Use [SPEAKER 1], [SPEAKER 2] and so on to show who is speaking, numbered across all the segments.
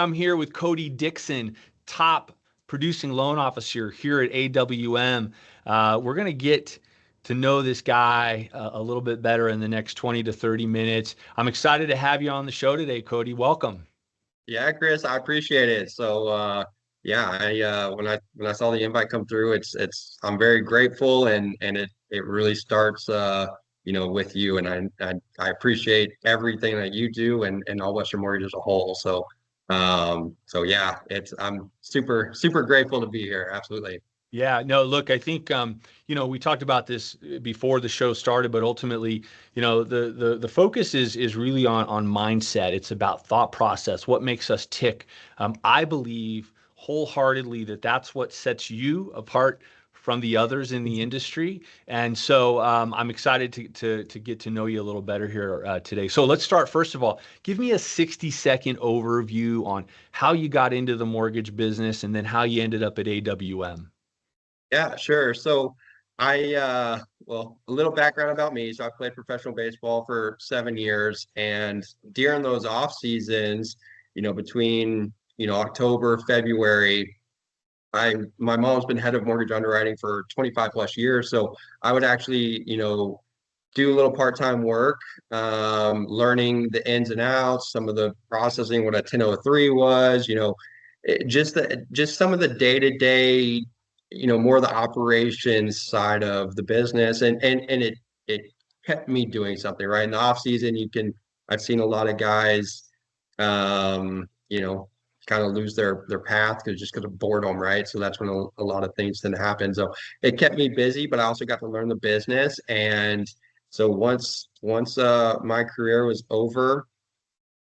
[SPEAKER 1] I'm here with Cody Dickson, top producing loan officer here at AWM. We're going to get to know this guy a little bit better in the next 20 to 30 minutes. I'm excited to have you on the show today, Cody. Welcome.
[SPEAKER 2] Yeah, Chris, I appreciate it. Yeah, I when I saw the invite come through, it's I'm very grateful and it really starts with you and I appreciate everything that you do and all Western Mortgage as a whole. So yeah, it's I'm super grateful to be here. Absolutely.
[SPEAKER 1] Yeah, no, look, I think we talked about this before the show started, but ultimately, the focus is really on mindset. It's about thought process, what makes us tick. I believe wholeheartedly that that's what sets you apart from the others in the industry. And so I'm excited to get to know you a little better here today. So let's start. First of all, give me a 60-second overview on how you got into the mortgage business and then how you ended up at AWM.
[SPEAKER 2] Yeah, sure. A little background about me. So I played professional baseball for 7 years, and during those off seasons, between October, February, I my mom's been head of mortgage underwriting for 25 plus years. So I would actually, do a little part-time work, learning the ins and outs, some of the processing, what a 1003 was, just some of the day-to-day, more of the operations side of the business. And it kept me doing something, right? In the off season, I've seen a lot of guys, um, you know, kind of lose their path because of boredom, right? So that's when a lot of things can happen. So it kept me busy, but I also got to learn the business. And so once my career was over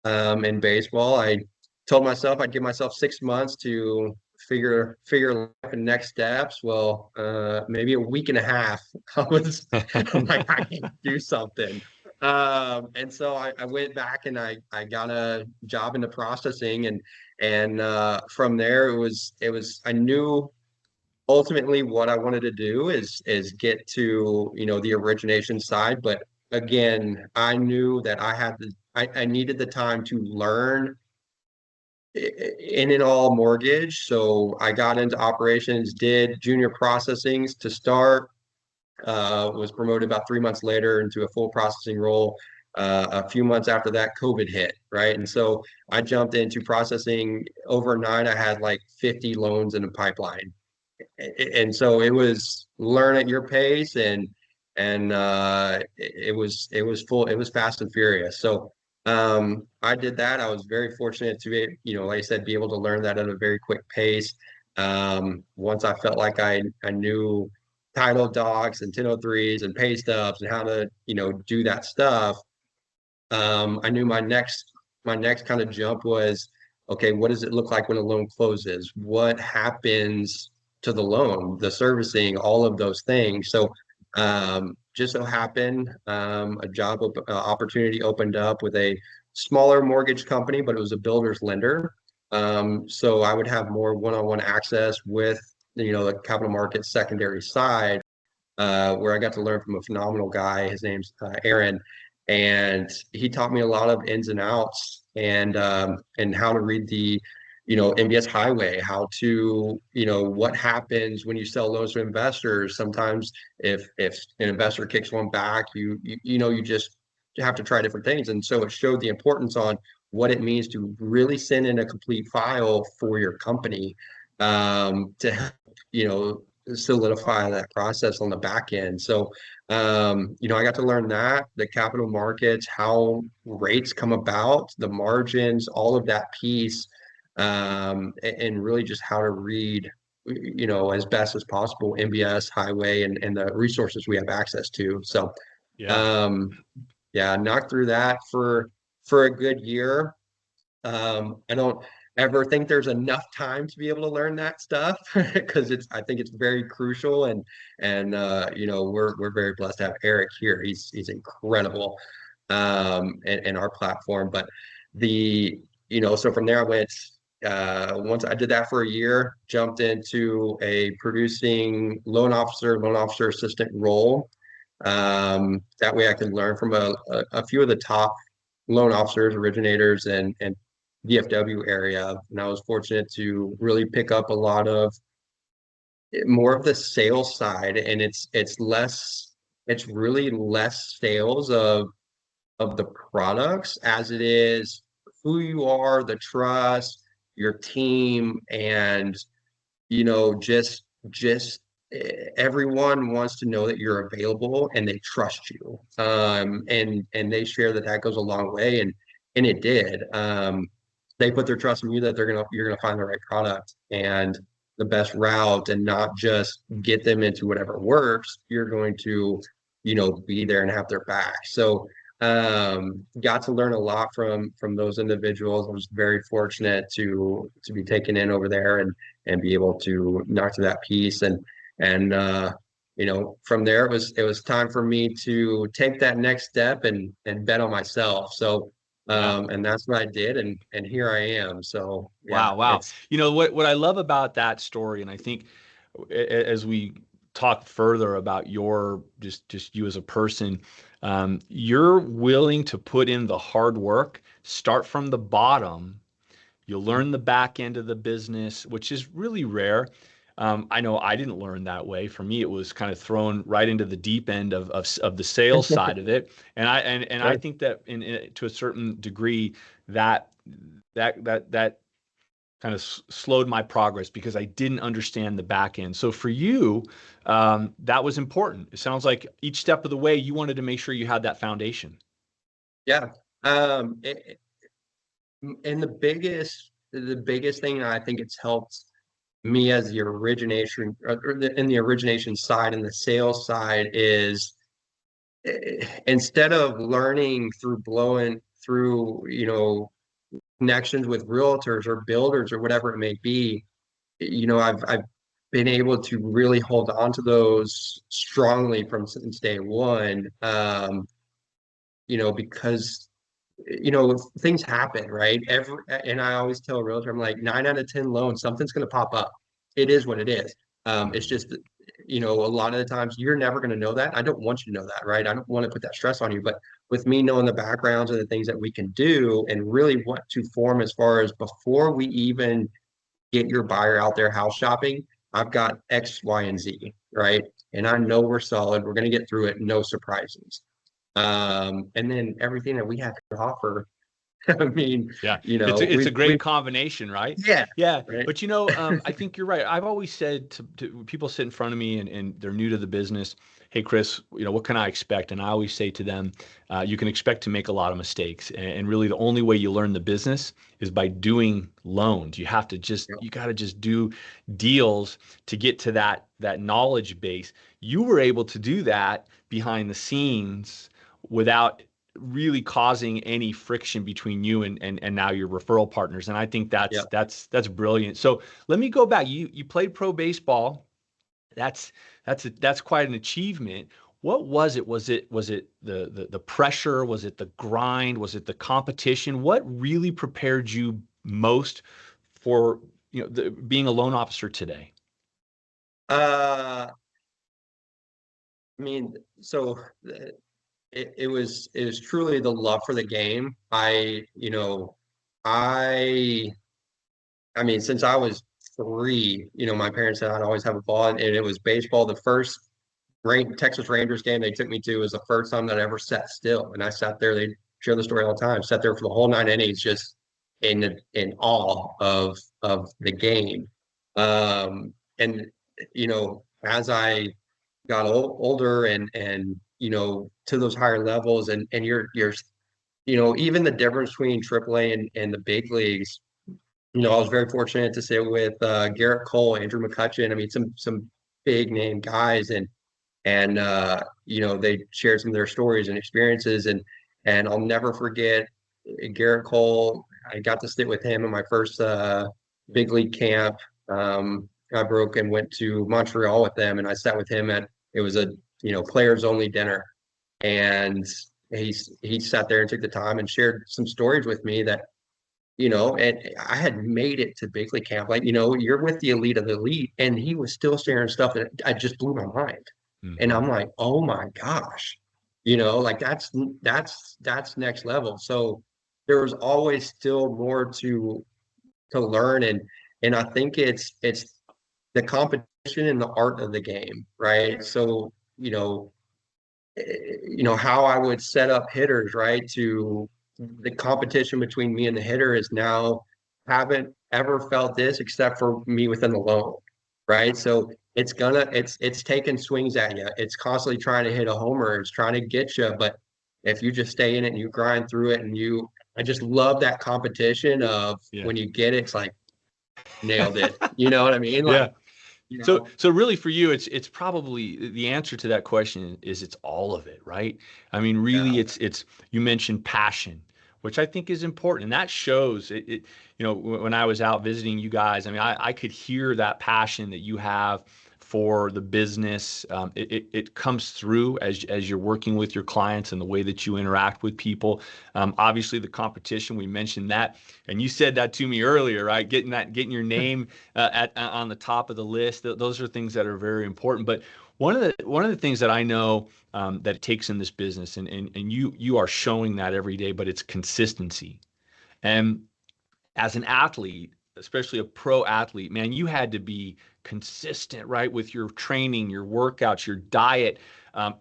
[SPEAKER 2] in baseball, I told myself I'd give myself 6 months to figure life and next steps. Well, maybe a week and a half, I'm like, I can do something. And so I went back and I got a job in the processing and from there it was I knew ultimately what I wanted to do is get to the origination side, but again, I knew that I needed the time to learn in and all mortgage. So I got into operations, did junior processings to start, was promoted about 3 months later into a full processing role. A few months after that, COVID hit, right? And so I jumped into processing overnight. I had like 50 loans in the pipeline. And so it was learn at your pace and it was full, it was fast and furious. So I did that. I was very fortunate to be, like I said, be able to learn that at a very quick pace. Once I felt like I knew title docs and 1003s and pay stubs and how to do that stuff. I knew my next kind of jump was, okay, what does it look like when a loan closes? What happens to the loan, the servicing, all of those things? So just so happened, opportunity opened up with a smaller mortgage company, but it was a builder's lender. So I would have more one-on-one access with the capital markets secondary side, where I got to learn from a phenomenal guy. His name's Aaron, and he taught me a lot of ins and outs and how to read the MBS highway, how to what happens when you sell loans to investors. Sometimes if an investor kicks one back, you just have to try different things. And so it showed the importance on what it means to really send in a complete file for your company, to help solidify that process on the back end. So, I got to learn that, the capital markets, how rates come about, the margins, all of that piece, and really just how to read, as best as possible, MBS, highway, and the resources we have access to. So,
[SPEAKER 1] Yeah.
[SPEAKER 2] um, yeah, knocked through that for a good year. I don't ever think there's enough time to be able to learn that stuff because I think it's very crucial and we're very blessed to have Eric here. He's incredible in our platform. But so from there I went, once I did that for a year, jumped into a producing loan officer assistant role. That way I could learn from a few of the top loan officers, originators, and DFW area, and I was fortunate to really pick up a lot of more of the sales side, and it's really less sales of the products as it is who you are, the trust, your team, and just everyone wants to know that you're available and they trust you. And they share that that goes a long way, and it did. They put their trust in you that you're gonna find the right product and the best route, and not just get them into whatever works. You're going to, be there and have their back. So got to learn a lot from those individuals. I was very fortunate to be taken in over there and be able to knock to that piece, and from there it was time for me to take that next step and bet on myself. So
[SPEAKER 1] Yeah.
[SPEAKER 2] and that's what I did, and here I am. So yeah,
[SPEAKER 1] Wow, wow.
[SPEAKER 2] it's
[SPEAKER 1] What I love about that story, and I think as we talk further about your just you as a person, you're willing to put in the hard work, start from the bottom. You'll learn the back end of the business, which is really rare. I know I didn't learn that way. For me, it was kind of thrown right into the deep end of the sales side of it. And I
[SPEAKER 2] sure.
[SPEAKER 1] think that to a certain degree that that kind of slowed my progress because I didn't understand the back end. So for you, that was important. It sounds like each step of the way, you wanted to make sure you had that foundation.
[SPEAKER 2] Yeah. Um, it, and the biggest thing I think it's helped me as the origination in the origination side and the sales side is, instead of learning through blowing through, connections with realtors or builders or whatever it may be, I've been able to really hold on to those strongly from since day one. Because things happen, right? And I always tell a realtor, I'm like, 9 out of 10 loans, something's going to pop up. It is what it is. It's
[SPEAKER 1] Mhm.
[SPEAKER 2] just, a lot of the times you're never going to know that. I don't want you to know that, right? I don't want to put that stress on you. But with me knowing the backgrounds and the things that we can do and really what to form as far as before we even get your buyer out there house shopping, I've got X, Y, and Z, right? And I know we're solid. We're going to get through it. No surprises. And then everything that we have to offer. I mean,
[SPEAKER 1] Yeah, it's a great
[SPEAKER 2] we
[SPEAKER 1] combination, right?
[SPEAKER 2] yeah,
[SPEAKER 1] Yeah,
[SPEAKER 2] right.
[SPEAKER 1] but I think you're right. I've always said to when people sit in front of me and they're new to the business, hey Chris, what can I expect? And I always say to them, you can expect to make a lot of mistakes, and really the only way you learn the business is by doing loans. You got to just do deals to get to that knowledge base. You were able to do that behind the scenes without really causing any friction between you and now your referral partners. And I think
[SPEAKER 2] Yeah.
[SPEAKER 1] that's brilliant. So let me go back. You played pro baseball. That's that's quite an achievement. What was it? Was it the pressure? Was it the grind? Was it the competition? What really prepared you most for being a loan officer today?
[SPEAKER 2] Uh, I mean, so it was truly the love for the game. I I mean, since I was three, my parents said I'd always have a ball, and it was baseball. The first Texas Rangers game they took me to was the first time that I ever sat still, and I sat there. They share the story all the time. Sat there for the whole 9 innings, just in awe of the game. And as I got older and to those higher levels, and you're even the difference between AAA and the big leagues. I was very fortunate to sit with Garrett Cole, Andrew McCutcheon. I mean, some big name guys, and they shared some of their stories and experiences, and I'll never forget Garrett Cole. I got to sit with him in my first big league camp. I broke and went to Montreal with them, and I sat with him at it was a players only dinner, and he sat there and took the time and shared some stories with me that and I had made it to big league camp. Like, you're with the elite of the elite, and he was still sharing stuff that I just blew my mind. And
[SPEAKER 1] Hmm.
[SPEAKER 2] I'm like, oh my gosh, like that's next level. So there was always still more to learn, and I think it's the competition and the art of the game, right? So, how I would set up hitters, right? To the competition between me and the hitter is now haven't ever felt this except for me within the loan, right? So it's taking swings at you. It's constantly trying to hit a homer. It's trying to get you, but if you just stay in it and you grind through it, I just love that competition of
[SPEAKER 1] Yeah.
[SPEAKER 2] when you get it, it's like nailed it. You know what I mean? Like,
[SPEAKER 1] Yeah. So really for you, it's probably the answer to that question is it's all of it, right? I mean, really,
[SPEAKER 2] yeah.
[SPEAKER 1] it's you mentioned passion, which I think is important, and that shows it. When I was out visiting you guys, I mean, I could hear that passion that you have for the business. It comes through as you're working with your clients and the way that you interact with people. Obviously, the competition, we mentioned that, and you said that to me earlier, right? Getting your name on the top of the list. Those are things that are very important. But one of the things that I know that it takes in this business, and you are showing that every day, but it's consistency. And as an athlete, especially a pro athlete, man, you had to be consistent, right, with your training, your workouts, your diet,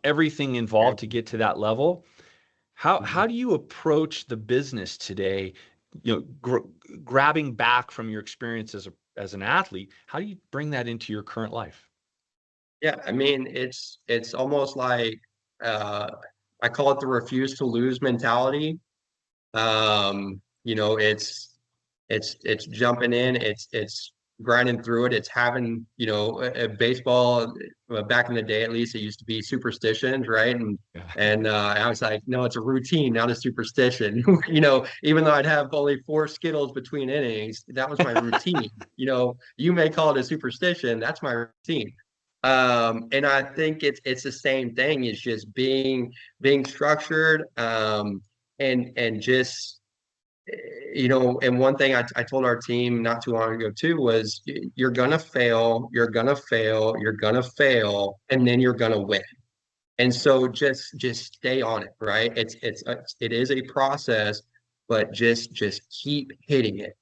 [SPEAKER 1] everything involved to get to that level. How do you approach the business today? Grabbing back from your experience as an athlete, how do you bring that into your current life?
[SPEAKER 2] Yeah, I mean, it's almost like uh, I call it the refuse to lose mentality. It's jumping in, it's grinding through it, it's having, a baseball back in the day, at least it used to be superstitions, right?
[SPEAKER 1] Yeah.
[SPEAKER 2] And I was like, no, it's a routine, not a superstition. Even though I'd have only 4 Skittles between innings, that was my routine. You may call it a superstition, that's my routine. And I think it's the same thing. It's just being structured, and just and one thing I told our team not too long ago too was you're gonna fail, you're gonna fail, you're gonna fail, and then you're gonna win. And so just stay on it, right? It is a process, but just keep hitting it,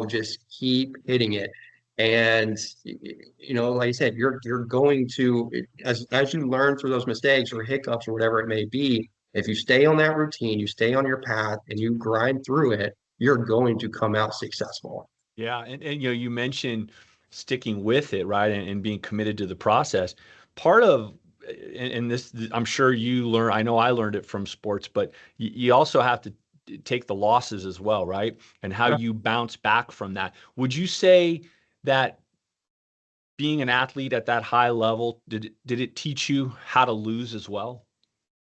[SPEAKER 2] just keep hitting it. And like I said, you're going to, as you learn through those mistakes or hiccups or whatever it may be, if you stay on that routine, you stay on your path and you grind through it, you're going to come out successful.
[SPEAKER 1] Yeah, and you mentioned sticking with it, right, and being committed to the process. Part of and this I'm sure you learn. I know I learned it from sports, but you also have to take the losses as well, right? And how
[SPEAKER 2] Yeah.
[SPEAKER 1] you bounce back from that. Would you say that being an athlete at that high level did it teach you how to lose as well?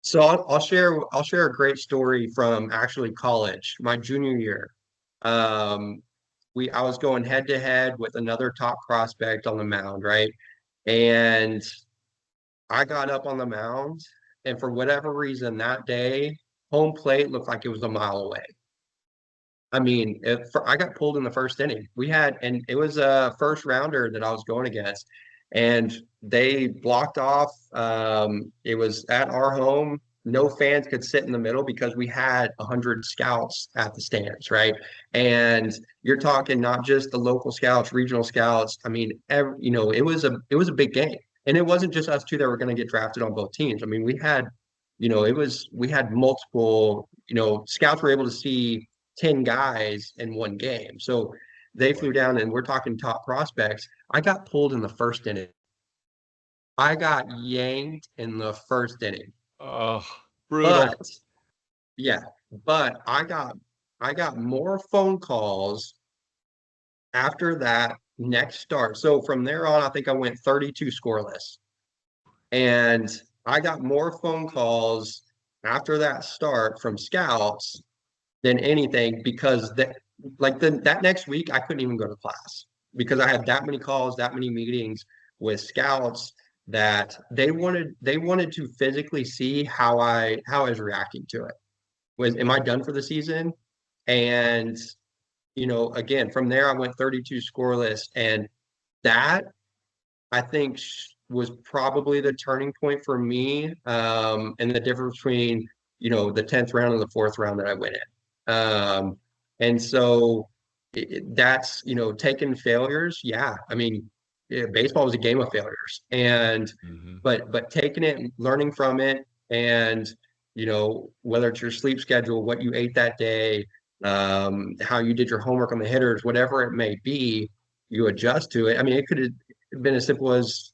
[SPEAKER 2] So I'll share a great story from actually college, my junior year. Um, I was going head to head with another top prospect on the mound, right? And I got up on the mound, and for whatever reason that day, home plate looked like it was a mile away. I mean, I got pulled in the first inning. And it was a first rounder that I was going against, and they blocked off. It was at our home. No fans could sit in the middle because we had 100 scouts at the stands, right? And you're talking not just the local scouts, regional scouts. I mean, it was a big game, and it wasn't just us two that were going to get drafted on both teams. I mean, we had multiple. Scouts were able to see 10 guys in one game. So they flew down, and we're talking top prospects. I got pulled in the first inning. I got yanked in the first inning.
[SPEAKER 1] Oh, brutal.
[SPEAKER 2] But yeah, but I got more phone calls after that next start. So from there on, I think I went 32 scoreless. And I got more phone calls after that start from scouts than anything because that next week I couldn't even go to class because I had that many calls, that many meetings with scouts that they wanted to physically see how I was reacting to it. Am I done for the season? And again, from there I went 32 scoreless, and that I think was probably the turning point for me, and the difference between the 10th round and the fourth round that I went in. And so that's, taking failures. Yeah. I mean, yeah, baseball was a game of failures, and
[SPEAKER 1] Hmm.
[SPEAKER 2] but taking it, learning from it, and whether it's your sleep schedule, what you ate that day, how you did your homework on the hitters, whatever it may be, you adjust to it. I mean, it could have been as simple as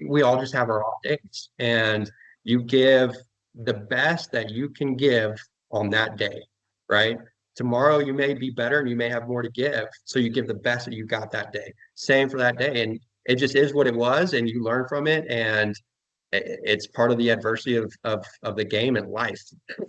[SPEAKER 2] we all just have our off days, and you give the best that you can give on that day, right? Tomorrow you may be better and you may have more to give, so you give the best that you got that day. Same for that day, and it just is what it was, and you learn from it, and it's part of the adversity of the game and life.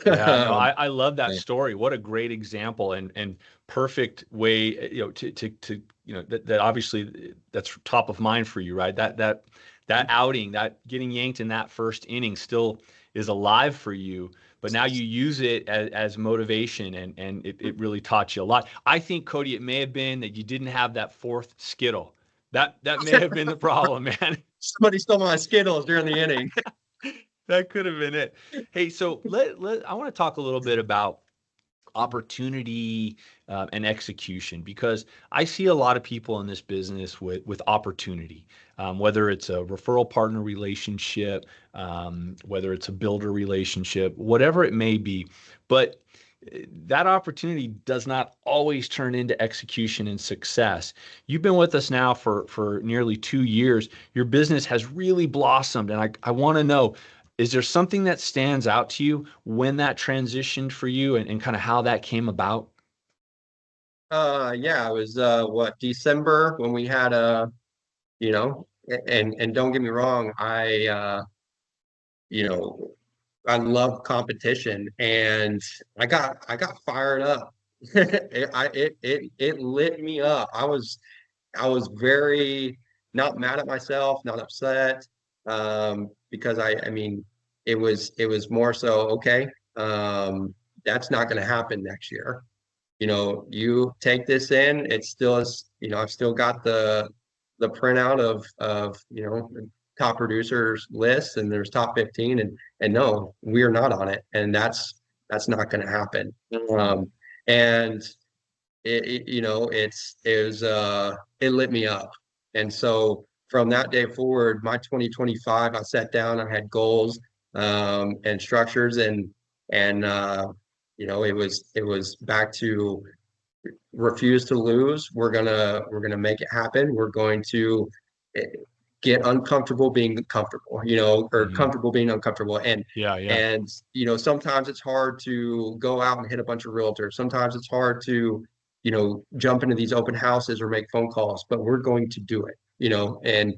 [SPEAKER 1] Yeah, no,
[SPEAKER 2] um,
[SPEAKER 1] I love that
[SPEAKER 2] yeah.
[SPEAKER 1] story. What a great example and perfect way, to that obviously that's top of mind for you, right? That outing, that getting yanked in that first inning still is alive for you, but now you use it as motivation and it really taught you a lot. I think, Cody, it may have been that you didn't have that fourth Skittle. That may have been the problem, man.
[SPEAKER 2] Somebody stole my Skittles during the inning.
[SPEAKER 1] That could have been it. Hey, so I want to talk a little bit about opportunity and execution, because I see a lot of people in this business with opportunity, whether it's a referral partner relationship, whether it's a builder relationship, whatever it may be. But that opportunity does not always turn into execution and success. You've been with us now for nearly 2 years. Your business has really blossomed, and I want to know, is there something that stands out to you when that transitioned for you and kind of how that came about?
[SPEAKER 2] Yeah, it was what, December when we had and don't get me wrong, you know, I love competition, and I got fired up. It lit me up. I was very not mad at myself, not upset, because I mean, it was more so, okay, that's not going to happen next year. You take this in, it's still is, I've still got the printout of top producers lists, and there's top 15, and no, we're not on it, and that's not going to happen. And it lit me up. And so from that day forward, my 2025, I sat down, I had goals, and structures, and it was back to refuse to lose. We're gonna make it happen. We're going to eh, get uncomfortable being comfortable, or
[SPEAKER 1] Mhm.
[SPEAKER 2] comfortable being uncomfortable. And
[SPEAKER 1] Yeah, yeah.
[SPEAKER 2] and sometimes it's hard to go out and hit a bunch of realtors. Sometimes it's hard to, jump into these open houses or make phone calls, but we're going to do it, and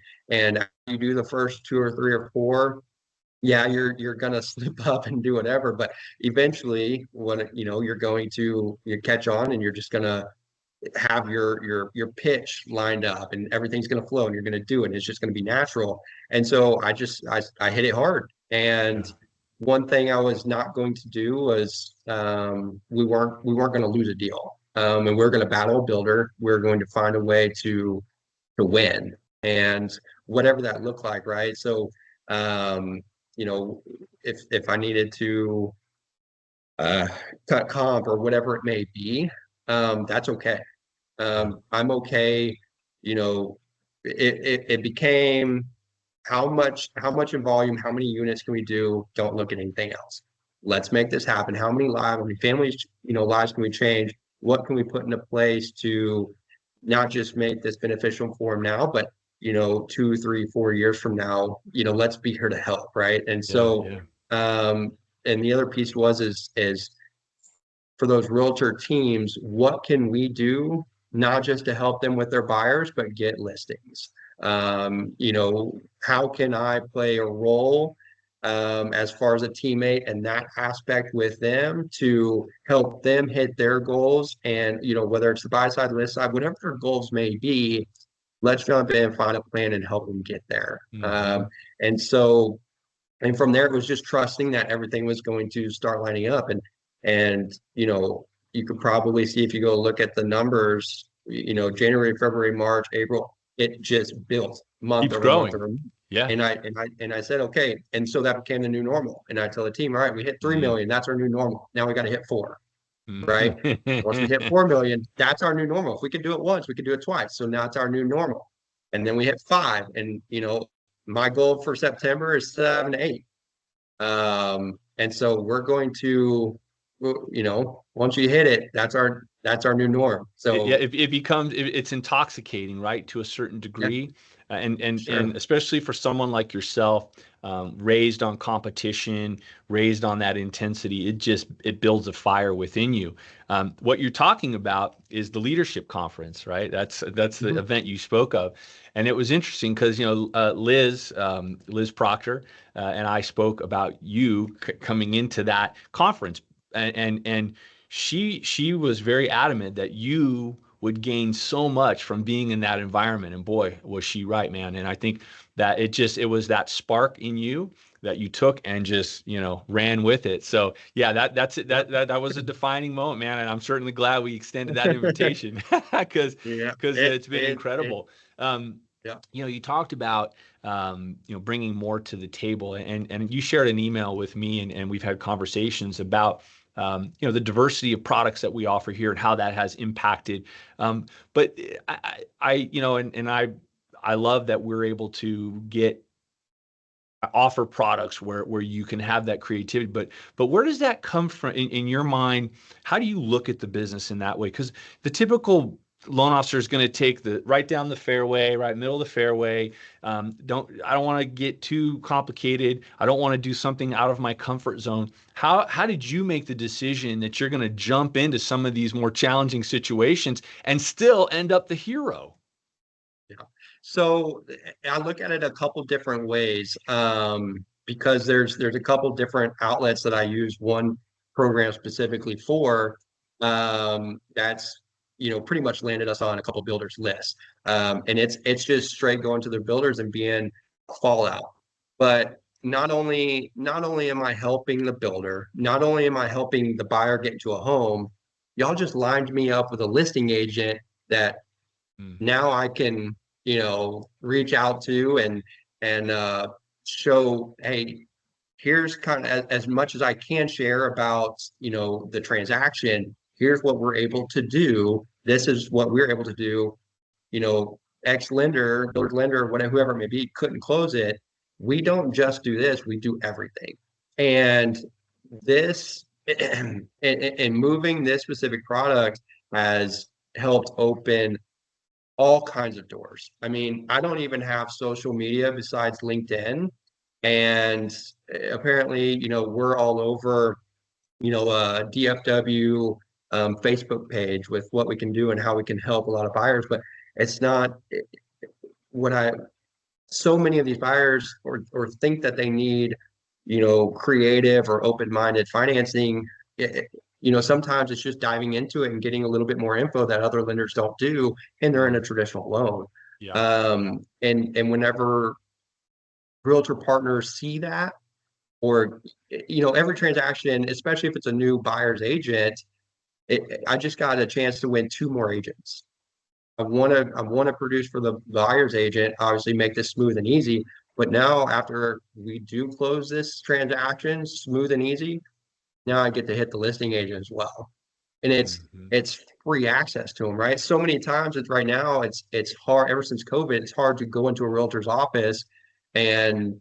[SPEAKER 2] you do the first two or three or four. Yeah, you're gonna slip up and do whatever, but eventually, when you're going to you catch on, and you're just gonna have your pitch lined up, and everything's going to flow, and you're going to do it, and it's just going to be natural. And so I hit it hard. And
[SPEAKER 1] Yeah.
[SPEAKER 2] one thing I was not going to do was, we weren't going to lose a deal, and we are going to battle a builder. We're going to find a way to win, and whatever that looked like, right? So, um if I needed to uh cut comp or whatever it may be, that's okay.
[SPEAKER 1] Yeah.
[SPEAKER 2] I'm okay. You know, it became how much in volume, how many units can we do? Don't look at anything else. Let's make this happen. How many families, lives can we change? What can we put into place to not just make this beneficial for them now, but 2, 3, 4 years from now, let's be here to help, right? And
[SPEAKER 1] Yeah,
[SPEAKER 2] so,
[SPEAKER 1] yeah.
[SPEAKER 2] um, and the other piece is for those realtor teams, what can we do not just to help them with their buyers, but get listings? How can I play a role, as far as a teammate and that aspect with them to help them hit their goals? And, whether it's the buy side, list side, whatever their goals may be, let's jump in and find a plan and help them get there.
[SPEAKER 1] Hmm.
[SPEAKER 2] And so, and from there, it was just trusting that everything was going to start lining up. And you could probably see, if you go look at the numbers, January, February, March, April, it just built month
[SPEAKER 1] Keeps
[SPEAKER 2] over month
[SPEAKER 1] growing.
[SPEAKER 2] over month.
[SPEAKER 1] Yeah.
[SPEAKER 2] And I said, okay. And so that became the new normal. And I tell the team, all right, we hit 3
[SPEAKER 1] Hmm.
[SPEAKER 2] million. That's our new normal. Now we got to hit 4. right? Once we hit 4 million, that's our new normal. If we can do it once, we can do it twice. So now it's our new normal. And then we hit 5. And, my goal for September is 7 to 8. And so we're going to, once you hit it, that's our new norm.
[SPEAKER 1] Yeah,
[SPEAKER 2] So
[SPEAKER 1] it becomes it's intoxicating, right, to a certain
[SPEAKER 2] yeah,
[SPEAKER 1] degree, and
[SPEAKER 2] sure.
[SPEAKER 1] especially for someone like yourself, raised on competition, raised on that intensity, it builds a fire within you. What you're talking about is the leadership conference, right? That's the
[SPEAKER 2] Mhm.
[SPEAKER 1] event you spoke of, and it was interesting because Liz Proctor, and I spoke about you coming into that conference, and she was very adamant that you would gain so much from being in that environment. And boy, was she right, man. And I think that it was that spark in you that you took and just, ran with it. So yeah, that's it.
[SPEAKER 2] Yep.
[SPEAKER 1] That was a defining moment, man. And I'm certainly glad we extended that invitation because
[SPEAKER 2] Yeah.
[SPEAKER 1] it's been incredible.
[SPEAKER 2] Yeah.
[SPEAKER 1] You talked about bringing more to the table, and you shared an email with me, and we've had conversations about the diversity of products that we offer here and how that has impacted. But I love that we're able to offer products where you can have that creativity. But where does that come from in your mind? How do you look at the business in that way? Because the typical loan officer is going to take the right down the fairway, right middle of the fairway. I don't want to get too complicated. I don't want to do something out of my comfort zone. How did you make the decision that you're going to jump into some of these more challenging situations and still end up the hero?
[SPEAKER 2] Yeah. So I look at it a couple different ways, because there's a couple different outlets that I use one program specifically for, that's pretty much landed us on a couple builders lists. And it's just straight going to the builders and being fallout. But not only am I helping the builder, not only am I helping the buyer get into a home, y'all just lined me up with a listing agent that
[SPEAKER 1] Mm,
[SPEAKER 2] now I can, reach out to and show, hey, here's kind of as much as I can share about, the transaction. Here's what we're able to do. This is what we're able to do. X lender, builder lender, whatever, whoever it may be, couldn't close it. We don't just do this, we do everything. And this and moving this specific product has helped open all kinds of doors. I mean, I don't even have social media besides LinkedIn. And apparently, we're all over, DFW Facebook page with what we can do and how we can help a lot of buyers. But it's not what so many of these buyers or think that they need, creative or open-minded financing. Sometimes it's just diving into it and getting a little bit more info that other lenders don't do, and they're in a
[SPEAKER 1] mm,
[SPEAKER 2] traditional loan.
[SPEAKER 1] yeah.
[SPEAKER 2] And whenever realtor partners see that, or every transaction, especially if it's a new buyer's agent, I just got a chance to win 2 more agents. I want to produce for the buyer's agent, obviously make this smooth and easy. But now after we do close this transaction smooth and easy, now I get to hit the listing agent as well. And it's
[SPEAKER 1] Mhm.
[SPEAKER 2] it's free access to them, right? So many times it's right now it's hard ever since COVID, it's hard to go into a realtor's office and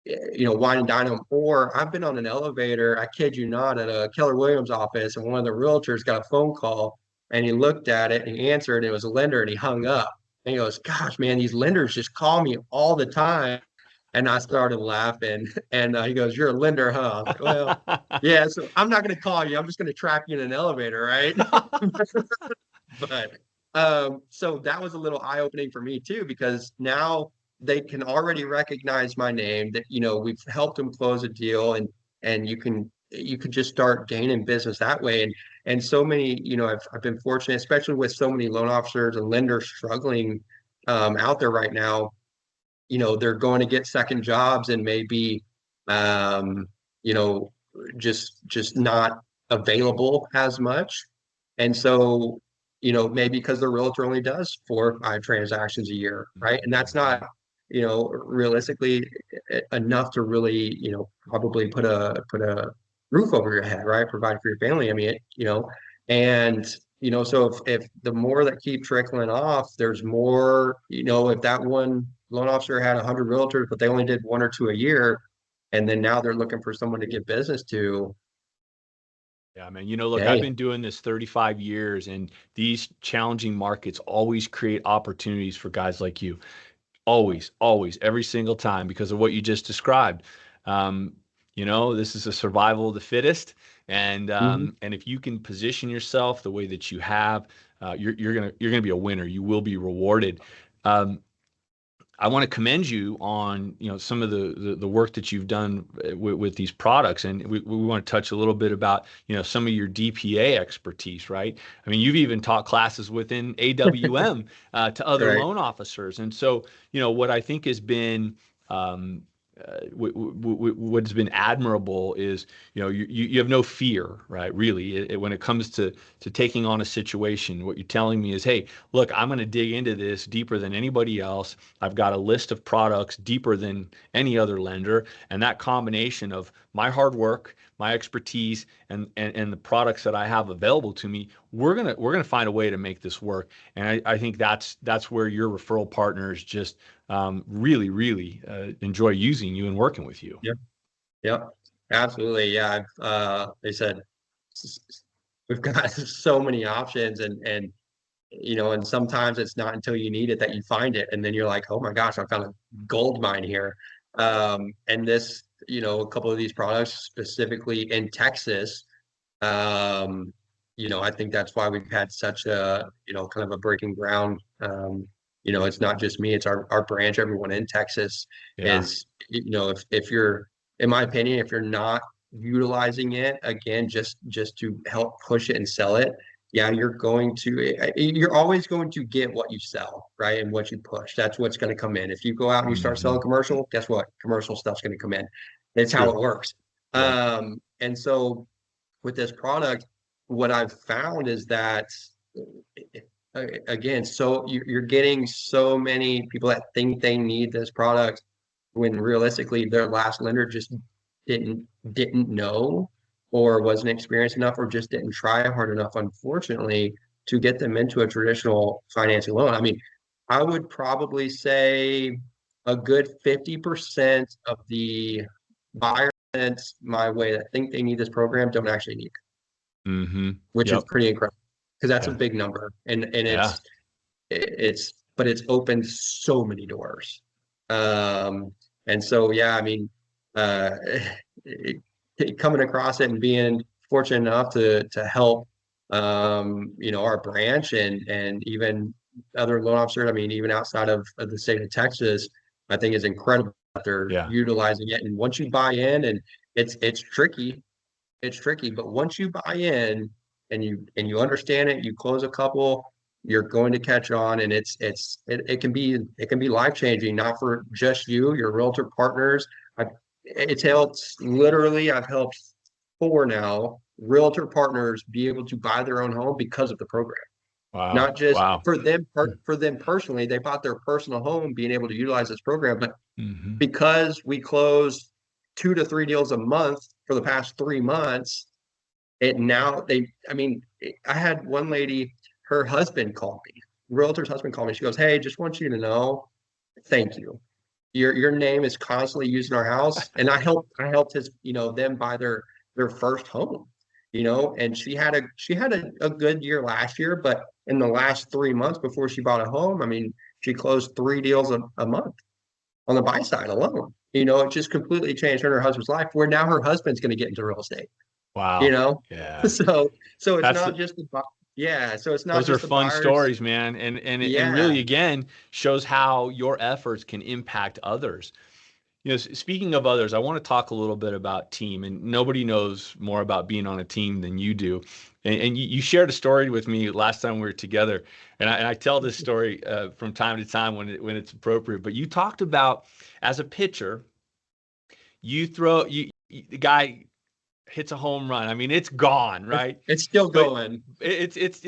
[SPEAKER 2] wine and dine them. Or I've been on an elevator, I kid you not, at a Keller Williams office, and one of the realtors got a phone call and he looked at it and he answered, and it was a lender, and he hung up. And he goes, "Gosh, man, these lenders just call me all the time." And I started laughing. And he goes, "You're a lender, huh?" I was like, "Well, yeah, so I'm not going to call you. I'm just going to trap you in an elevator, right?" But so that was a little eye-opening for me too, because now they can already recognize my name, that we've helped them close a deal, and you can just start gaining business that way. And so many, I've been fortunate, especially with so many loan officers and lenders struggling out there right now. They're going to get second jobs and maybe um, you know just not available as much. And so, maybe because the realtor only does 4 or 5 transactions a year, right? And that's not,
[SPEAKER 1] Mhm.
[SPEAKER 2] realistically enough to really, probably put a roof over your head, right? Provide for your family. I mean, and so if the more that keep trickling off, there's more, if that one loan officer had 100 realtors, but they only did one or two a year, and then now they're looking for someone to give business to.
[SPEAKER 1] Yeah, man. Look, I've
[SPEAKER 2] Hey,
[SPEAKER 1] been doing this 35 years, and these challenging markets always create opportunities for guys like you. Always, always, every single time, because of what you just described. Um, this is a survival of the fittest,
[SPEAKER 2] mhm.
[SPEAKER 1] and if you can position yourself the way that you have, you're gonna be a winner. You will be rewarded. Um, I want to commend you on some of the work that you've done with these products, and we want to touch a little bit about some of your DPA expertise, right? I mean, you've even taught classes within AWM to other
[SPEAKER 2] Right.
[SPEAKER 1] loan officers, and so what I think has been um, what's been admirable is you have no fear, right? Really, when it comes to taking on a situation, what you're telling me is, hey, look, I'm going to dig into this deeper than anybody else. I've got a list of products deeper than any other lender, and that combination of my hard work, my expertise, and the products that I have available to me, we're gonna find a way to make this work. And I think that's where your referral partners just really, really enjoy using you and working with you.
[SPEAKER 2] Yep. Yep. Absolutely. Yeah. They said we've got so many options, and sometimes it's not until you need it that you find it, and then you're like, oh my gosh, I found a gold mine here. And this, a couple of these products specifically in Texas, um, I think that's why we've had such a, kind of a breaking ground. It's not just me, it's our branch. Everyone in Texas
[SPEAKER 1] Yeah.
[SPEAKER 2] is, if you're, in my opinion, if you're not utilizing it again, just to help push it and sell it, yeah, you're always going to get what you sell, right? And what you push. That's what's going to come in. If you go out and you start selling
[SPEAKER 1] Hmm.
[SPEAKER 2] commercial, guess what? Commercial stuff's going to come in. It's how it
[SPEAKER 1] True.
[SPEAKER 2] works.
[SPEAKER 1] Yep.
[SPEAKER 2] And so with this product, what I've found is that again, so you're getting so many people that think they need this product when realistically their last lender just didn't know or wasn't experienced enough or just didn't try hard enough, unfortunately, to get them into a traditional financing loan. I mean, I would probably say a good 50% of the buyers my way that think they need this program don't actually need it,
[SPEAKER 1] Hmm.
[SPEAKER 2] which is
[SPEAKER 1] Yep.
[SPEAKER 2] pretty incredible because that's a
[SPEAKER 1] Yeah.
[SPEAKER 2] big number, and
[SPEAKER 1] Yeah.
[SPEAKER 2] it's opened so many doors. Um, and so yeah, I mean, uh, it, coming across it and being fortunate enough to help, our branch and even other loan officers. I mean, even outside of the state of Texas, I think is incredible that they're
[SPEAKER 1] Yeah.
[SPEAKER 2] utilizing it. And once you buy in, and it's tricky, but once you buy in and you understand it, you close a couple, you're going to catch on, and it can be life changing, not for just you, your realtor partners. I've it's helped literally. I've helped four now realtor partners be able to buy their own home because of the program.
[SPEAKER 1] Wow.
[SPEAKER 2] Not just
[SPEAKER 1] Wow.
[SPEAKER 2] for them personally, they bought their personal home being able to utilize this program, but
[SPEAKER 1] Hmm.
[SPEAKER 2] because we close 2 to 3 deals a month for the past 3 months, it now they I mean, I had one lady, her husband called me, realtor's husband called me. She goes, hey, just want you to know, thank you. Your name is constantly used in our house. And I helped them buy their first home, and she had a good year last year, but in the last 3 months before she bought a home, I mean, she closed 3 deals a month on the buy side alone. It just completely changed her and her husband's life, where now her husband's going to get into real estate you
[SPEAKER 1] Wow.
[SPEAKER 2] know
[SPEAKER 1] Yeah.
[SPEAKER 2] so it's
[SPEAKER 1] That's
[SPEAKER 2] not just yeah, so it's not
[SPEAKER 1] Those are
[SPEAKER 2] just the
[SPEAKER 1] fun
[SPEAKER 2] buyers.
[SPEAKER 1] stories, man, and
[SPEAKER 2] Yeah.
[SPEAKER 1] really again shows how your efforts can impact others. Speaking of others, I want to talk a little bit about team, and nobody knows more about being on a team than you do. And you shared a story with me last time we were together, and I tell this story from time to time when it's appropriate. But you talked about as a pitcher, the guy hits a home run. I mean, it's gone,
[SPEAKER 2] it's,
[SPEAKER 1] right?
[SPEAKER 2] it's still
[SPEAKER 1] But
[SPEAKER 2] going.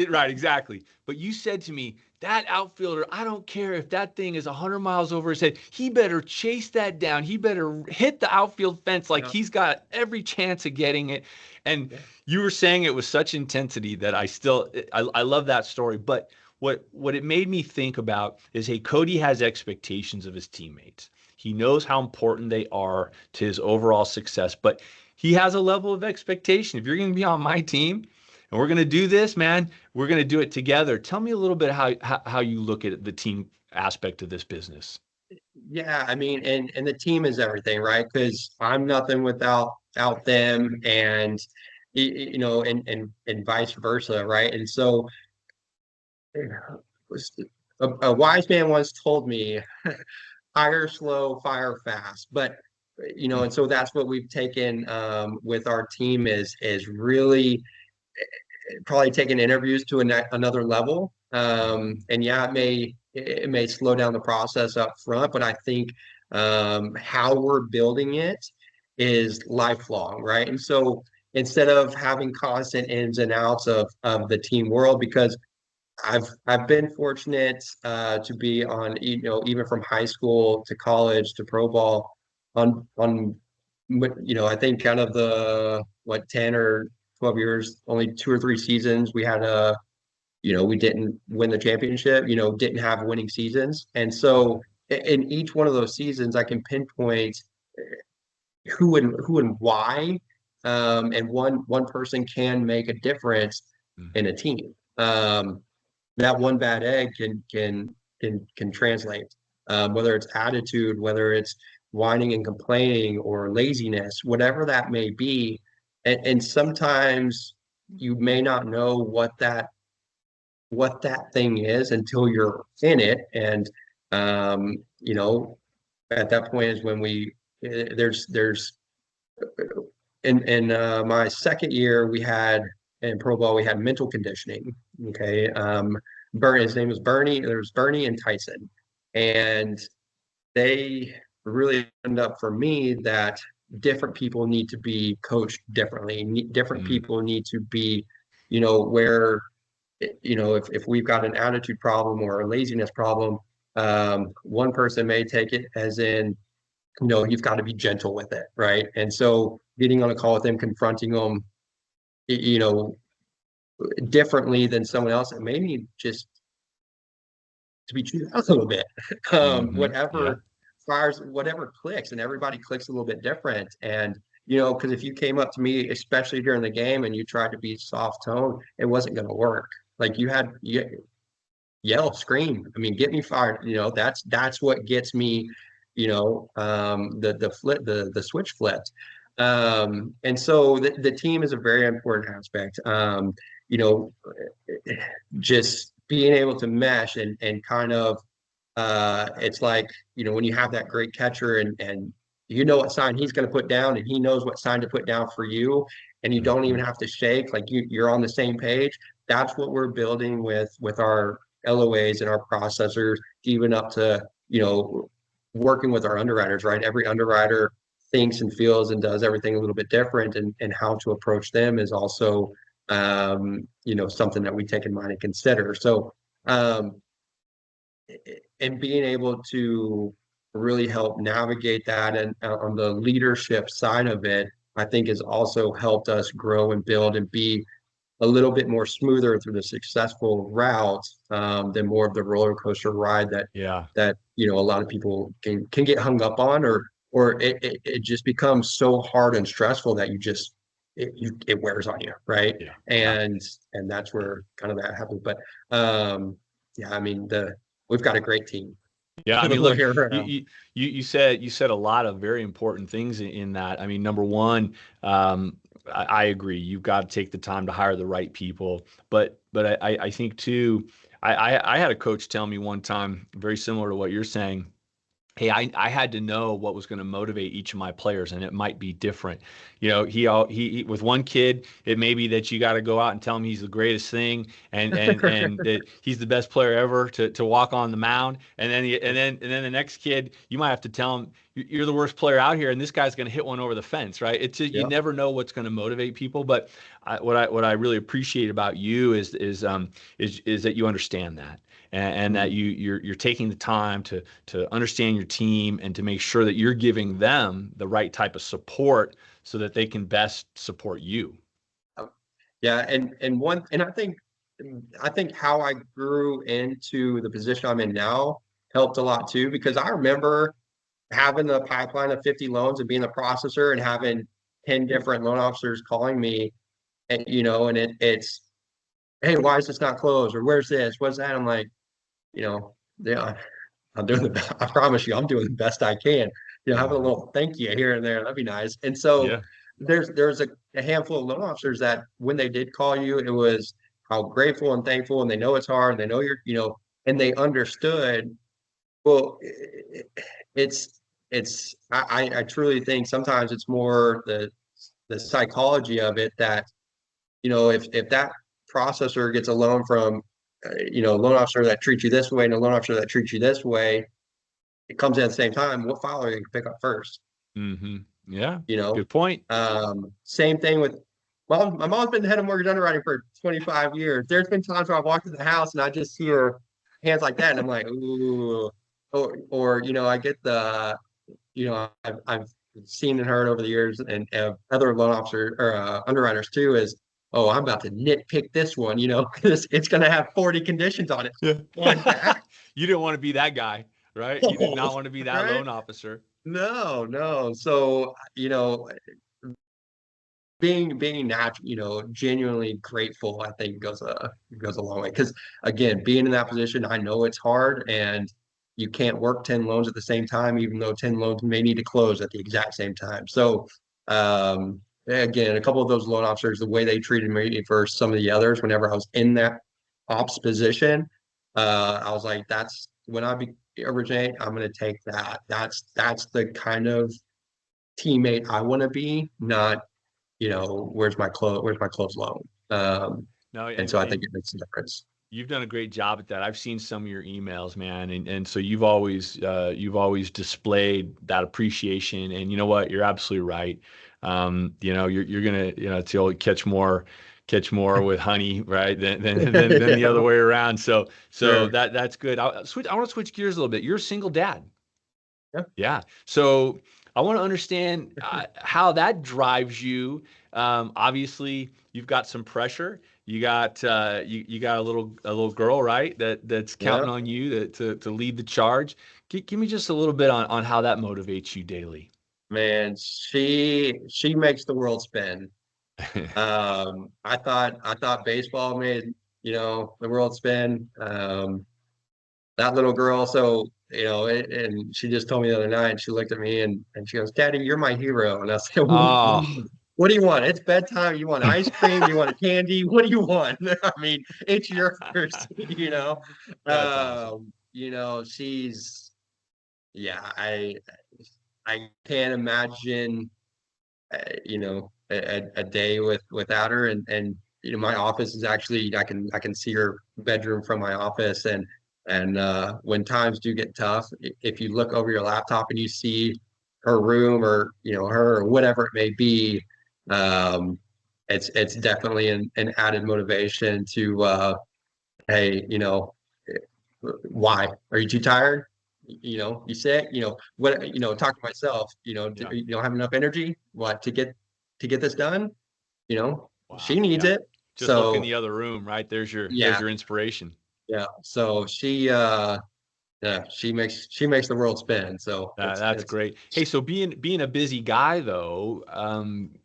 [SPEAKER 1] right, exactly. But you said to me, that outfielder, I don't care if that thing is 100 miles over his head. He better chase that down. He better hit the outfield fence like
[SPEAKER 2] Yeah.
[SPEAKER 1] he's got every chance of getting it. And
[SPEAKER 2] Yeah.
[SPEAKER 1] you were saying it with such intensity that I love that story. But what it made me think about is, hey, Cody has expectations of his teammates. He knows how important they are to his overall success, but he has a level of expectation. If you're going to be on my team and we're going to do this, man, we're going to do it together. Tell me a little bit how you look at the team aspect of this business.
[SPEAKER 2] Yeah, I mean, and the team is everything, right? Because I'm nothing without them, and and vice versa, right? And so, a wise man once told me, hire slow, fire fast. But and so that's what we've taken with our team is really probably taking interviews to another level. And yeah, it may slow down the process up front, but I think how we're building it is lifelong, right? And so instead of having constant ins and outs of the team world, because I've been fortunate to be on, even from high school to college to pro ball on I think kind of the 10 or 12 years, only 2 or 3 seasons we had we didn't win the championship, didn't have winning seasons. And so in each one of those seasons I can pinpoint who and why. And one person can make a difference in a team. That one bad egg can translate, whether it's attitude, whether it's whining and complaining or laziness, whatever that may be. And sometimes you may not know what that thing is until you're in it. And at that point is when there's in my second year we had in pro ball we had mental conditioning. Okay. His name was Bernie. There was Bernie and Tyson, and they really opened up for me that different people need to be coached differently. Different
[SPEAKER 1] Mm,
[SPEAKER 2] people need to be, where if we've got an attitude problem or a laziness problem, one person may take it as in, you've got to be gentle with it, right? And so getting on a call with them, confronting them, you know, differently than someone else, it may need just to be chewed out a little bit.
[SPEAKER 1] yeah.
[SPEAKER 2] Whatever fires, whatever clicks, and everybody clicks a little bit different. And because if you came up to me, especially during the game, and you tried to be soft tone, it wasn't going to work. Like you yell, scream. I mean, get me fired. That's what gets me. The switch flipped. And so the team is a very important aspect. You know, just being able to mesh and kind of it's like when you have that great catcher and what sign he's going to put down and he knows what sign to put down for you, and you don't even
[SPEAKER 1] Mhm.
[SPEAKER 2] have to shake, like you're on the same page. That's what we're building with our LOAs and our processors, even up to working with our underwriters, right? Every underwriter thinks and feels and does everything a little bit different, and how to approach them is also something that we take in mind and consider. So um, and being able to really help navigate that, and on the leadership side of it, I think has also helped us grow and build and be a little bit more smoother through the successful route, than more of the roller coaster ride that
[SPEAKER 1] Yeah.
[SPEAKER 2] a lot of people can get hung up on, or it just becomes so hard and stressful that it wears on you, right?
[SPEAKER 1] Yeah. Yeah.
[SPEAKER 2] And that's where kind of that happens. But yeah, I mean we've got a great team
[SPEAKER 1] Yeah, I
[SPEAKER 2] the
[SPEAKER 1] mean,
[SPEAKER 2] way
[SPEAKER 1] look, you
[SPEAKER 2] around.
[SPEAKER 1] you you said a lot of very important things in that. I mean, number one, I agree. You've got to take the time to hire the right people. But I think too, I had a coach tell me one time, very similar to what you're saying. Hey, I had to know what was going to motivate each of my players, and it might be different. With one kid, it may be that you got to go out and tell him he's the greatest thing, and that he's the best player ever to walk on the mound. And then the next kid, you might have to tell him you're the worst player out here, and this guy's going to hit one over the fence, right? It's just, you
[SPEAKER 2] Yep.
[SPEAKER 1] never know what's going to motivate people. But what I really appreciate about you is that you understand that. and that you're taking the time to understand your team and to make sure that you're giving them the right type of support so that they can best support you.
[SPEAKER 2] Yeah, and I think how I grew into the position I'm in now helped a lot too, because I remember having the pipeline of 50 loans and being the processor and having 10 different loan officers calling me, and and it's, hey, why is this not closed, or where's this, what's that? I'm like, yeah, I'm doing I promise you, I'm doing the best I can. Having a
[SPEAKER 1] Mhm.
[SPEAKER 2] little thank you here and there, that'd be nice. And so
[SPEAKER 1] Yeah.
[SPEAKER 2] there's a handful of loan officers that when they did call you, it was how grateful and thankful, and they know it's hard, and they know and they understood. Well, it's I truly think sometimes it's more the psychology of it that if that processor gets a loan from a loan officer that treats you this way and a loan officer that treats you this way, it comes in at the same time. What file are you going to pick up first?
[SPEAKER 1] Hmm. Yeah.
[SPEAKER 2] You know,
[SPEAKER 1] Good point.
[SPEAKER 2] Same thing with mom. My mom's been the head of mortgage underwriting for 25 years. There's been times where I've walked in the house and I just see her hands like that, and I'm like, ooh, or I get the, I've seen and heard over the years, and other loan officers or underwriters too, is, oh, I'm about to nitpick this one, because it's going to have 40 conditions on it.
[SPEAKER 1] Yeah.
[SPEAKER 2] Like that.
[SPEAKER 1] You didn't want to be that guy, right? You did not want to be that
[SPEAKER 2] Right?
[SPEAKER 1] loan officer.
[SPEAKER 2] No, no. So, being natural, genuinely grateful, I think goes a long way. Because again, being in that position, I know it's hard, and you can't work 10 loans at the same time, even though 10 loans may need to close at the exact same time. So, again, a couple of those loan officers, the way they treated me versus some of the others, whenever I was in that ops position, I was like, that's when originate, I'm going to take that. That's the kind of teammate I want to be, not where's my clothes loan?
[SPEAKER 1] No,
[SPEAKER 2] And so I think it makes a difference.
[SPEAKER 1] you've done a great job at that. I've seen some of your emails, man, and so you've always displayed that appreciation. And you know what? You're absolutely right. You're gonna, it's the old catch more with honey, right? Than the other
[SPEAKER 2] Yeah,
[SPEAKER 1] way around. So
[SPEAKER 2] sure.
[SPEAKER 1] that's good. I want to switch gears a little bit. You're a single dad.
[SPEAKER 2] Yeah.
[SPEAKER 1] Yeah. So I want to understand how that drives you. Obviously, you've got some pressure. You got you got a little girl, right? That's
[SPEAKER 2] Yeah.
[SPEAKER 1] counting on you to lead the charge. Give me just a little bit on how that motivates you daily.
[SPEAKER 2] Man, she makes the world spin. I thought baseball made, the world spin. That little girl, so and she just told me the other night, she looked at me and she goes, Daddy, you're my hero. And I said,
[SPEAKER 1] Oh,
[SPEAKER 2] what do you want? It's bedtime. You want ice cream? You want a candy? What do you want? I mean, it's yours, you know.
[SPEAKER 1] that's awesome.
[SPEAKER 2] She's, yeah, I can't imagine a day without her, and my office is actually, I can see her bedroom from my office, and when times do get tough, if you look over your laptop and you see her room, or her, or whatever it may be, um it's definitely an added motivation to, hey, why are you too tired? You sick? What? Talk to myself.
[SPEAKER 1] Yeah.
[SPEAKER 2] You don't have enough energy. What, to get this done? She
[SPEAKER 1] Wow.
[SPEAKER 2] needs
[SPEAKER 1] Yeah.
[SPEAKER 2] it.
[SPEAKER 1] Just look in
[SPEAKER 2] So
[SPEAKER 1] the other room, right? There's
[SPEAKER 2] yeah,
[SPEAKER 1] your inspiration.
[SPEAKER 2] yeah. So yeah, she makes the world spin. So
[SPEAKER 1] That's great. Hey, so being a busy guy though,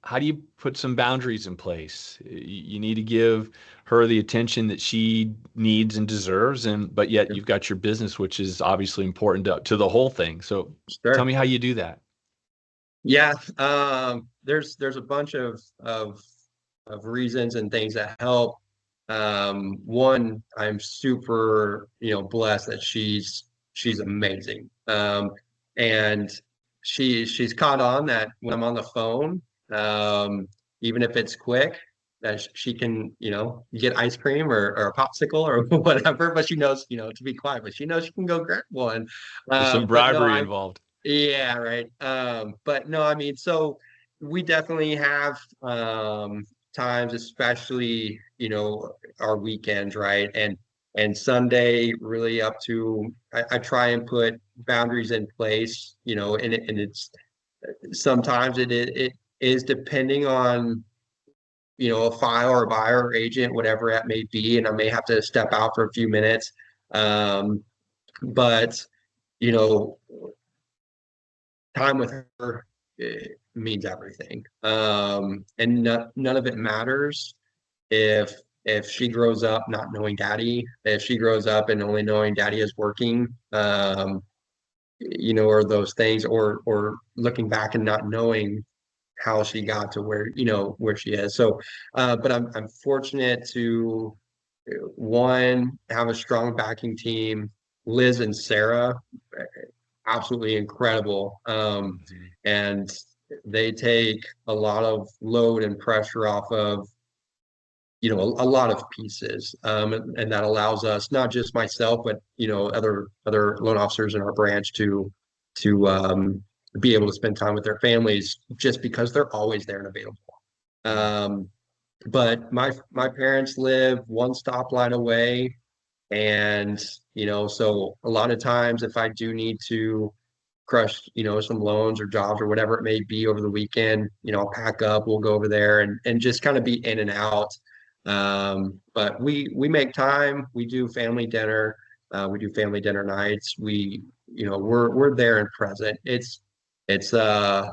[SPEAKER 1] how do you put some boundaries in place? You need to give her the attention that she needs and deserves, and but yet you've got your business, which is obviously important to the whole thing. So tell me
[SPEAKER 2] sure.
[SPEAKER 1] how you do that.
[SPEAKER 2] Yeah. There's a bunch of reasons and things that help. One, I'm super, blessed that she's amazing. And she's caught on that when I'm on the phone, um, even if it's quick, that she can, get ice cream, or a popsicle, or whatever, but she knows, to be quiet, but she knows she can go grab one.
[SPEAKER 1] There's some
[SPEAKER 2] But no,
[SPEAKER 1] bribery involved.
[SPEAKER 2] yeah, right. But no, I mean, so we definitely have times, especially, our weekends, right? And and Sunday really up to I try and put boundaries in place, and it's sometimes it is depending on a file or a buyer or agent, whatever it may be, and I may have to step out for a few minutes. But you know, time with her means everything. And none of it matters if she grows up not knowing daddy, if she grows up and only knowing daddy is working, or those things, or looking back and not knowing how she got to where she is. So, but I'm fortunate to one have a strong backing team. Liz and Sarah, absolutely incredible,
[SPEAKER 1] Mhm.
[SPEAKER 2] and they take a lot of load and pressure off of a lot of pieces, and that allows us, not just myself, but other loan officers in our branch to be able to spend time with their families just because they're always there and available.
[SPEAKER 1] Yeah.
[SPEAKER 2] Um, but my parents live one stoplight away, and so a lot of times if I do need to crush some loans or jobs or whatever it may be over the weekend, I'll pack up, we'll go over there and just kind of be in and out. But we make time, we do family dinner, we do family dinner nights, we're there and present. It's uh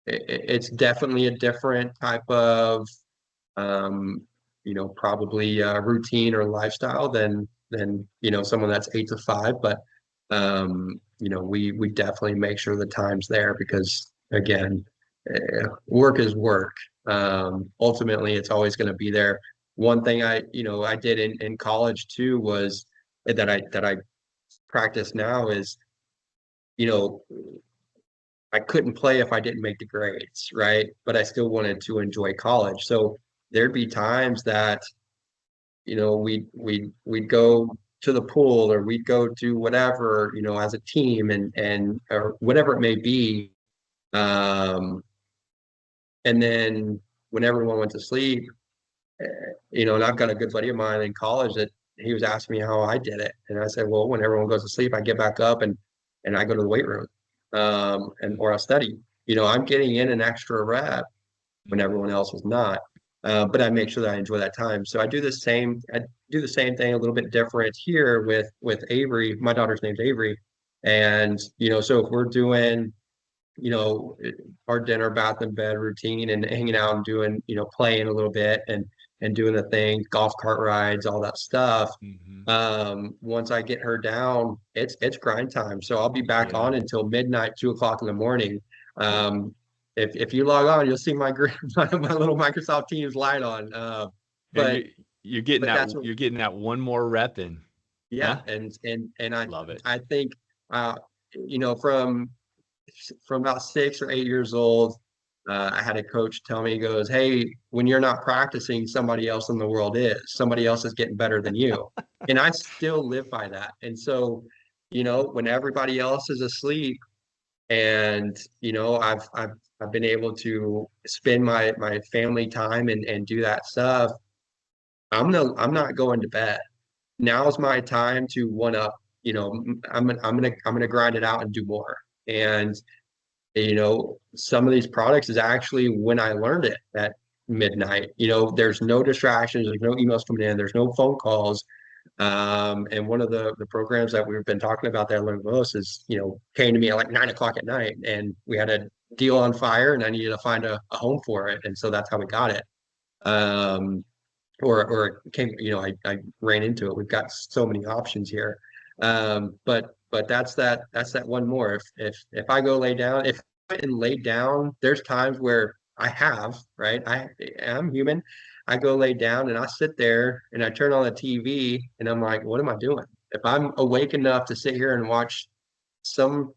[SPEAKER 2] it's definitely a different type of probably routine or lifestyle than someone that's 8 to 5. But we definitely make sure the time's there because again, work is work. Ultimately, it's always going to be there. One thing I did in college too was that I practice now is you know I couldn't play if I didn't make the grades, right? But I still wanted to enjoy college. So there'd be times that, we'd go to the pool or we'd go to whatever, as a team and or whatever it may be. Um, and then when everyone went to sleep, eh, and I've got a good buddy of mine in college that he was asking me how I did it. And I said, well, when everyone goes to sleep, I get back up and I go to the weight room, and or I study. I'm getting in an extra rep when everyone else is not. But I make sure that I enjoy that time. So I do the same thing a little bit different here with Avery. My daughter's name's Avery. And, so if we're doing, you know, our dinner, bath and bed routine and hanging out and doing, playing a little bit and doing the things, golf cart rides, all that stuff.
[SPEAKER 1] Mhm.
[SPEAKER 2] Once I get her down, it's grind time. So I'll be back
[SPEAKER 1] Yeah.
[SPEAKER 2] on until midnight, 2 o'clock in the morning. Um, if you log on, you'll see my little Microsoft Teams light on.
[SPEAKER 1] And
[SPEAKER 2] But
[SPEAKER 1] you're getting
[SPEAKER 2] but
[SPEAKER 1] that
[SPEAKER 2] that's what,
[SPEAKER 1] you're getting that one more rep in.
[SPEAKER 2] yeah,
[SPEAKER 1] Huh?
[SPEAKER 2] and
[SPEAKER 1] Love it.
[SPEAKER 2] I think uh, from about 6 or 8 years old, I had a coach tell me, he goes, "Hey, when you're not practicing, somebody else in the world is. Somebody else is getting better than you." And I still live by that. And so, when everybody else is asleep, and I've been able to spend my family time and do that stuff, I'm not going to bed. Now's my time to one up. I'm gonna grind it out and do more. And some of these products is actually when I learned it at midnight. There's no distractions, there's no emails coming in, there's no phone calls. And one of the programs that we've been talking about that I learned most is, came to me at like 9 o'clock at night, and we had a deal on fire, and I needed to find a home for it, and so that's how we got it. Um, or it came, I ran into it. We've got so many options here. But that's that one more. If I go lay down, if I went and lay down, there's times where I have, right? I am human. I go lay down and I sit there and I turn on the TV and I'm like, what am I doing? If I'm awake enough to sit here and watch some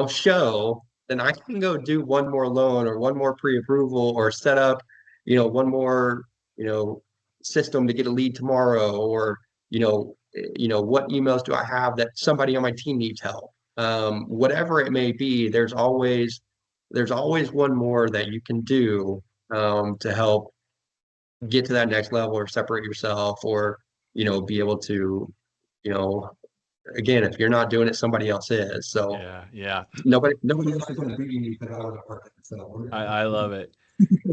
[SPEAKER 2] show, then I can go do one more loan or one more pre-approval or set up, one more, you know, system to get a lead tomorrow, or, what emails do I have that somebody on my team needs help? Whatever it may be, there's always one more that you can do to help get to that next level or separate yourself or be able to, you know, again, if you're not doing it, somebody else is. So
[SPEAKER 1] Yeah, yeah.
[SPEAKER 2] nobody else is going to beat you because I was a part of it. So
[SPEAKER 1] I love it.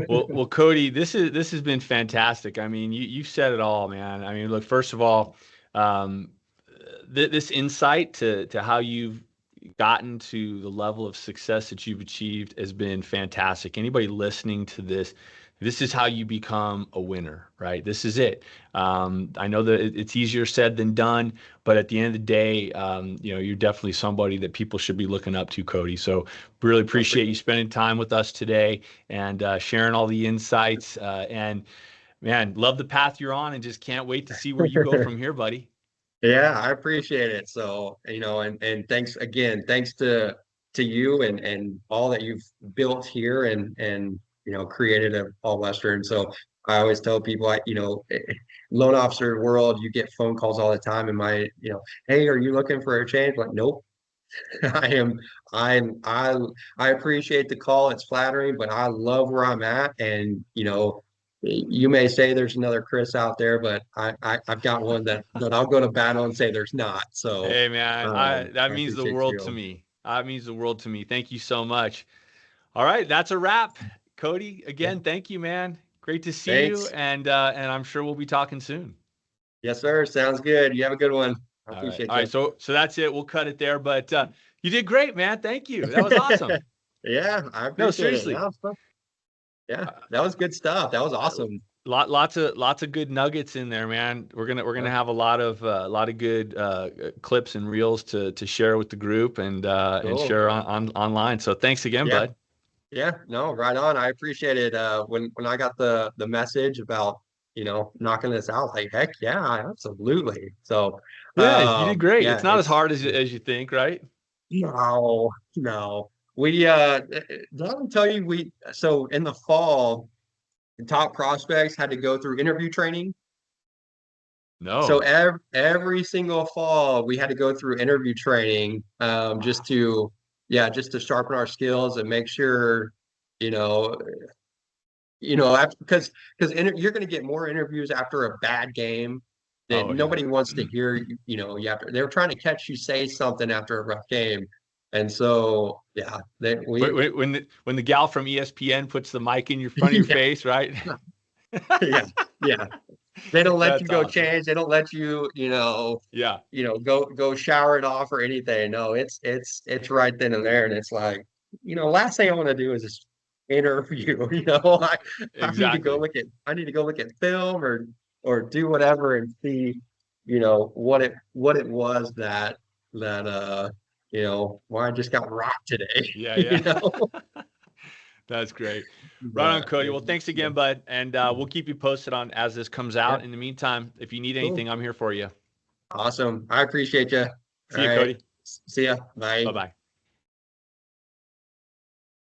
[SPEAKER 1] Well, Cody, this has been fantastic. I mean, you said it all, man. I mean, look, first of all, um, this insight to how you've gotten to the level of success that you've achieved has been fantastic. Anybody listening to this is how you become a winner, right? This is it. I know that it's easier said than done, but at the end of the day, you're definitely somebody that people should be looking up to, Cody. So really appreciate you spending time with us today and sharing all the insights. And man, love the path you're on and just can't wait to see where you go from here, buddy.
[SPEAKER 2] yeah, I appreciate it. So, and thanks again, thanks to you and all that you've built here and created a all Western. So I always tell people loan officer world, you get phone calls all the time and hey, are you looking for a change? Like, nope. I am I'm I appreciate the call. It's flattering, but I love where I'm at. And you may say there's another Chris out there, but I've got one that I'll go to battle and say there's not. So
[SPEAKER 1] Hey man, that
[SPEAKER 2] I
[SPEAKER 1] means the
[SPEAKER 2] appreciate
[SPEAKER 1] world to
[SPEAKER 2] you.
[SPEAKER 1] me. That means the world to me. Thank you so much. All right, that's a wrap. Cody,
[SPEAKER 2] Yeah,
[SPEAKER 1] again, thank you, man. Great to see you,
[SPEAKER 2] thanks.
[SPEAKER 1] and I'm sure we'll be talking soon.
[SPEAKER 2] Yes, sir. Sounds good. You have a good one. I
[SPEAKER 1] All right,
[SPEAKER 2] appreciate
[SPEAKER 1] all right.
[SPEAKER 2] you.
[SPEAKER 1] So that's it. We'll cut it there. But you did great, man. Thank you. That was awesome.
[SPEAKER 2] Yeah, I
[SPEAKER 1] No,
[SPEAKER 2] appreciate it.
[SPEAKER 1] seriously.
[SPEAKER 2] Yeah,
[SPEAKER 1] Uh,
[SPEAKER 2] that was good stuff. That was
[SPEAKER 1] uh,
[SPEAKER 2] awesome.
[SPEAKER 1] lots of good nuggets in there, man. We're gonna
[SPEAKER 2] Yeah,
[SPEAKER 1] have a lot of good clips and reels to share with the group and
[SPEAKER 2] cool.
[SPEAKER 1] share on online. So thanks again,
[SPEAKER 2] Yeah.
[SPEAKER 1] bud.
[SPEAKER 2] Yeah, no, right on. I appreciate it. When I got the message about, knocking this out, like, heck yeah, absolutely. So,
[SPEAKER 1] Yeah, you did great.
[SPEAKER 2] yeah,
[SPEAKER 1] It's not as hard as you think, right?
[SPEAKER 2] no, no. We did I tell you so in the fall, the top prospects had to go through interview training. So
[SPEAKER 1] No.
[SPEAKER 2] every single fall we had to go through interview training, just
[SPEAKER 1] Wow.
[SPEAKER 2] to just to sharpen our skills and make sure, you know, because you're going to get more interviews after a bad game that
[SPEAKER 1] Oh yeah.
[SPEAKER 2] nobody wants to hear. They're trying to catch you say something after a rough game, and so yeah,
[SPEAKER 1] When the gal from ESPN puts the mic in your front of your
[SPEAKER 2] yeah,
[SPEAKER 1] face, right?
[SPEAKER 2] yeah, yeah. They don't let you
[SPEAKER 1] That's
[SPEAKER 2] go
[SPEAKER 1] awesome.
[SPEAKER 2] change. They don't let you,
[SPEAKER 1] Yeah.
[SPEAKER 2] go shower it off or anything. No, it's right then and there, and it's like, last thing I want to do is just interview.
[SPEAKER 1] Exactly.
[SPEAKER 2] I need to go look at film or do whatever and see, what it was that why I just got rocked today.
[SPEAKER 1] Yeah,
[SPEAKER 2] You
[SPEAKER 1] yeah.
[SPEAKER 2] know,
[SPEAKER 1] That's great. Right on,
[SPEAKER 2] but
[SPEAKER 1] Cody. Well, thanks again, bud, and we'll keep you posted on as this comes
[SPEAKER 2] yeah,
[SPEAKER 1] out. In the meantime, if you need
[SPEAKER 2] cool,
[SPEAKER 1] anything, I'm here for you.
[SPEAKER 2] awesome. I appreciate you. All
[SPEAKER 1] See you,
[SPEAKER 2] right,
[SPEAKER 1] Cody.
[SPEAKER 2] see ya. Bye.
[SPEAKER 1] Bye bye.